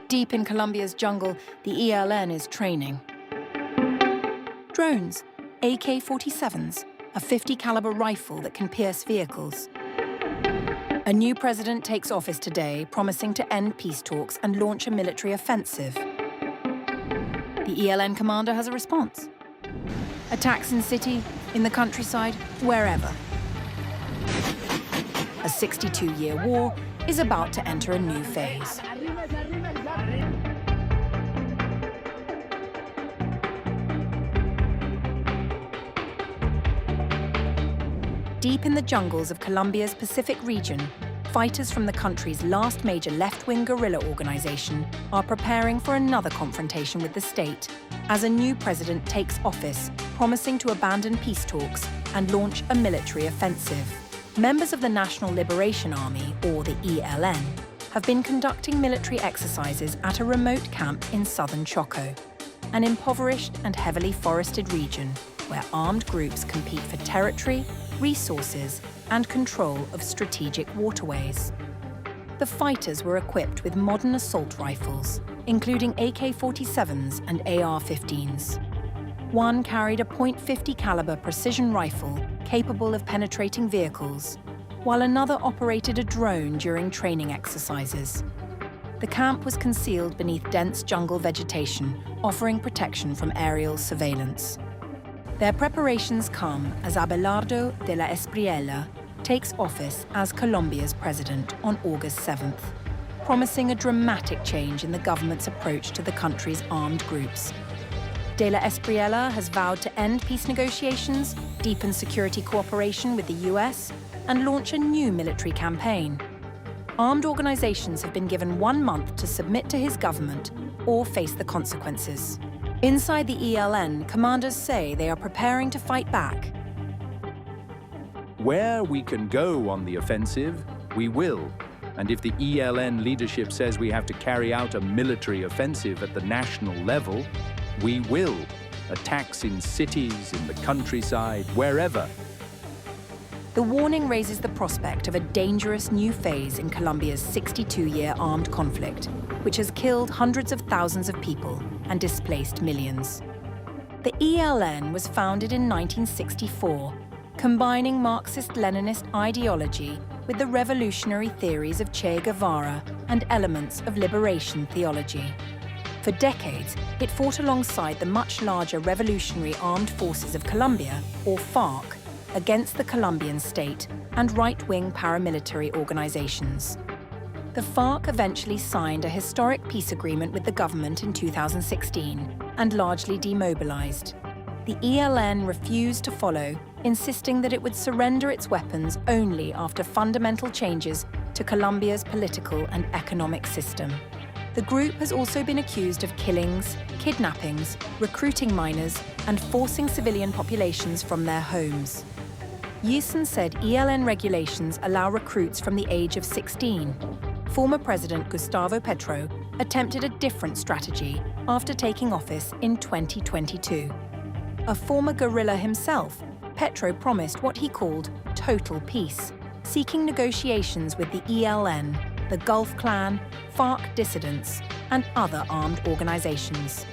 Deep in Colombia's jungle, the ELN is training. Drones, AK-47s, a .50 caliber rifle that can pierce vehicles. A new president takes office today, promising to end peace talks and launch a military offensive. The ELN commander has a response. Attacks in city, in the countryside, wherever. A 62-year war is about to enter a new phase. Deep in the jungles of Colombia's Pacific region, fighters from the country's last major left-wing guerrilla organization are preparing for another confrontation with the state as a new president takes office, promising to abandon peace talks and launch a military offensive. Members of the National Liberation Army, or the ELN, have been conducting military exercises at a remote camp in southern Chocó, an impoverished and heavily forested region where armed groups compete for territory, resources, and control of strategic waterways. The fighters were equipped with modern assault rifles, including AK-47s and AR-15s. One carried a .50 caliber precision rifle capable of penetrating vehicles, while another operated a drone during training exercises. The camp was concealed beneath dense jungle vegetation, offering protection from aerial surveillance. Their preparations come as Abelardo de la Espriella takes office as Colombia's president on August 7th, promising a dramatic change in the government's approach to the country's armed groups. De la Espriella has vowed to end peace negotiations, deepen security cooperation with the US, and launch a new military campaign. Armed organizations have been given 1 month to submit to his government or face the consequences. Inside the ELN, commanders say they are preparing to fight back. Where we can go on the offensive, we will. And if the ELN leadership says we have to carry out a military offensive at the national level, we will. Attacks in cities, in the countryside, wherever. The warning raises the prospect of a dangerous new phase in Colombia's 62-year armed conflict, which has killed hundreds of thousands of people and displaced millions. The ELN was founded in 1964, combining Marxist-Leninist ideology with the revolutionary theories of Che Guevara and elements of liberation theology. For decades, it fought alongside the much larger Revolutionary Armed Forces of Colombia, or FARC, against the Colombian state and right-wing paramilitary organizations. The FARC eventually signed a historic peace agreement with the government in 2016 and largely demobilized. The ELN refused to follow, insisting that it would surrender its weapons only after fundamental changes to Colombia's political and economic system. The group has also been accused of killings, kidnappings, recruiting minors, and forcing civilian populations from their homes. Yison said ELN regulations allow recruits from the age of 16. Former President Gustavo Petro attempted a different strategy after taking office in 2022. A former guerrilla himself, Petro promised what he called total peace, seeking negotiations with the ELN, the Gulf Clan, FARC dissidents, and other armed organizations.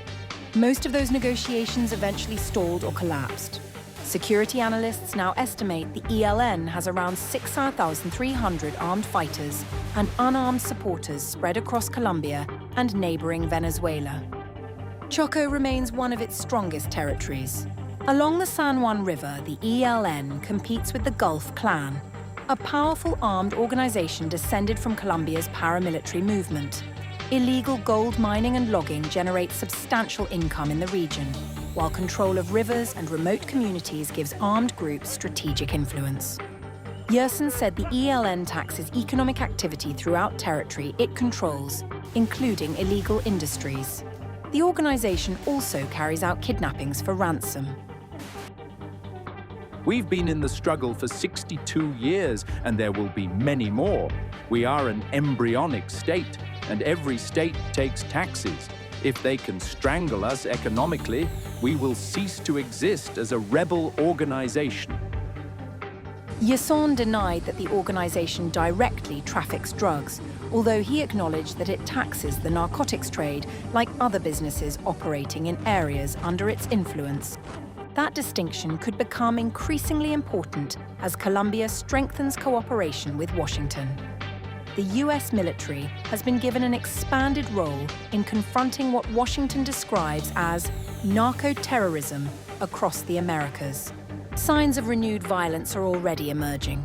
Most of those negotiations eventually stalled or collapsed. Security analysts now estimate the ELN has around 6,300 armed fighters and unarmed supporters spread across Colombia and neighboring Venezuela. Chocó remains one of its strongest territories. Along the San Juan River, the ELN competes with the Gulf Clan, a powerful armed organization descended from Colombia's paramilitary movement. Illegal gold mining and logging generate substantial income in the region, while control of rivers and remote communities gives armed groups strategic influence. Yerson said the ELN taxes economic activity throughout territory it controls, including illegal industries. The organization also carries out kidnappings for ransom. We've been in the struggle for 62 years, and there will be many more. We are an embryonic state, and every state takes taxes. If they can strangle us economically, we will cease to exist as a rebel organization. Yerson denied that the organization directly traffics drugs although he acknowledged that it taxes the narcotics trade like other businesses operating in areas under its influence. That distinction could become increasingly important as Colombia strengthens cooperation with Washington. The US military has been given an expanded role in confronting what Washington describes as narco-terrorism across the Americas. Signs of renewed violence are already emerging.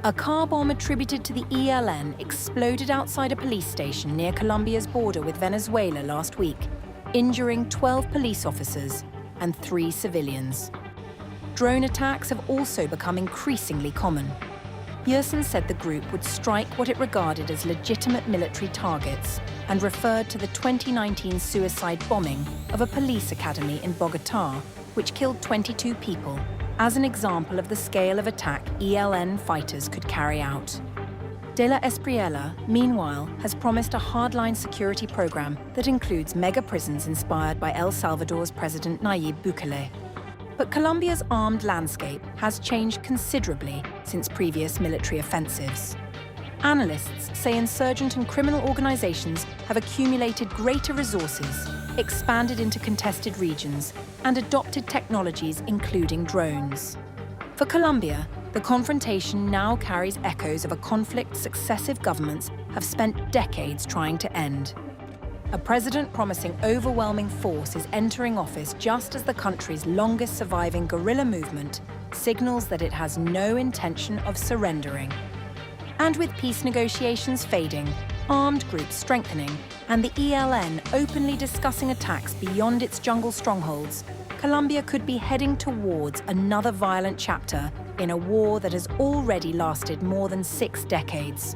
A car bomb attributed to the ELN exploded outside a police station near Colombia's border with Venezuela last week, injuring 12 police officers and 3 civilians. Drone attacks have also become increasingly common. Yerson said the group would strike what it regarded as legitimate military targets and referred to the 2019 suicide bombing of a police academy in Bogotá, which killed 22 people, as an example of the scale of attack ELN fighters could carry out. De la Espriella, meanwhile, has promised a hardline security program that includes mega prisons inspired by El Salvador's President Nayib Bukele. But Colombia's armed landscape has changed considerably since previous military offensives. Analysts say insurgent and criminal organizations have accumulated greater resources, expanded into contested regions, and adopted technologies including drones. For Colombia, the confrontation now carries echoes of a conflict successive governments have spent decades trying to end. A president promising overwhelming force is entering office just as the country's longest surviving guerrilla movement signals that it has no intention of surrendering. And with peace negotiations fading, armed groups strengthening, and the ELN openly discussing attacks beyond its jungle strongholds, Colombia could be heading towards another violent chapter in a war that has already lasted more than 6 decades.